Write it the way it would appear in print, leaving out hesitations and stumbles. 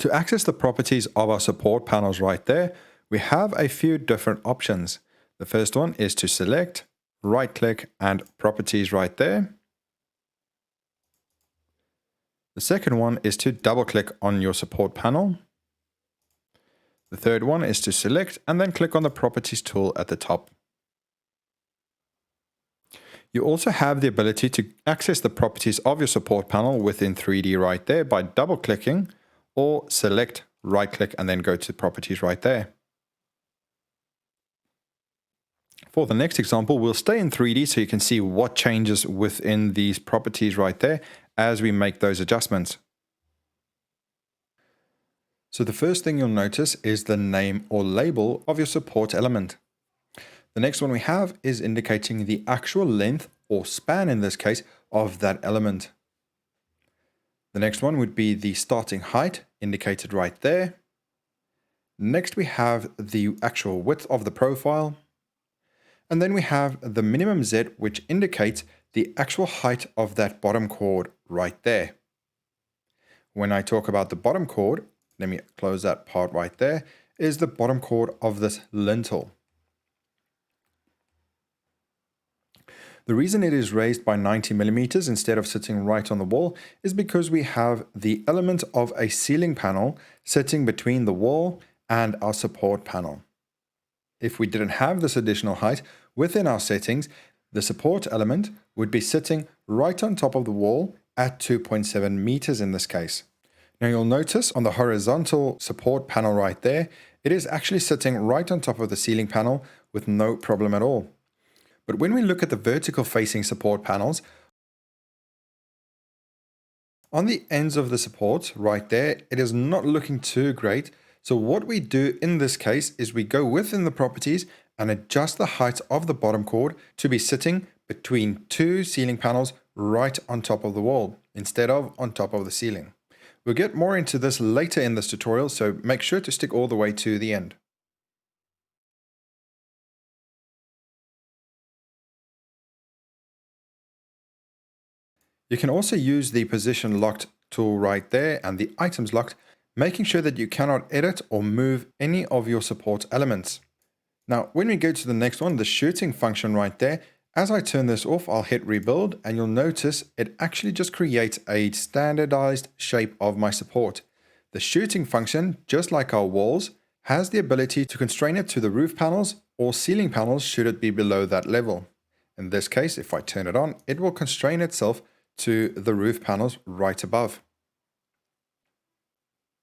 To access the properties of our support panels right there, we have a few different options. The first one is to select, right-click, and properties right there. The second one is to double-click on your support panel. The third one is to select and then click on the properties tool at the top. You also have the ability to access the properties of your support panel within 3D right there by double-clicking, or select, right-click, and then go to properties right there. For the next example, we'll stay in 3D so you can see what changes within these properties right there as we make those adjustments. So the first thing you'll notice is the name or label of your support element. The next one we have is indicating the actual length, or span in this case, of that element. The next one would be the starting height, indicated right there. Next we have the actual width of the profile. And then we have the minimum Z, which indicates the actual height of that bottom chord right there. When I talk about the bottom chord, let me close that part right there, is the bottom chord of this lintel. The reason it is raised by 90 millimeters instead of sitting right on the wall is because we have the element of a ceiling panel sitting between the wall and our support panel. If we didn't have this additional height within our settings, the support element would be sitting right on top of the wall at 2.7 meters in this case. Now you'll notice on the horizontal support panel right there, it is actually sitting right on top of the ceiling panel with no problem at all. But when we look at the vertical facing support panels, on the ends of the support right there, it is not looking too great. So what we do in this case is we go within the properties and adjust the height of the bottom chord to be sitting between two ceiling panels right on top of the wall instead of on top of the ceiling. We'll get more into this later in this tutorial, so make sure to stick all the way to the end. You can also use the position locked tool right there and the items locked, making sure that you cannot edit or move any of your support elements. Now, when we go to the next one, the shooting function right there, as I turn this off, I'll hit rebuild and you'll notice it actually just creates a standardized shape of my support. The shooting function, just like our walls, has the ability to constrain it to the roof panels or ceiling panels should it be below that level. In this case, if I turn it on, it will constrain itself to the roof panels right above.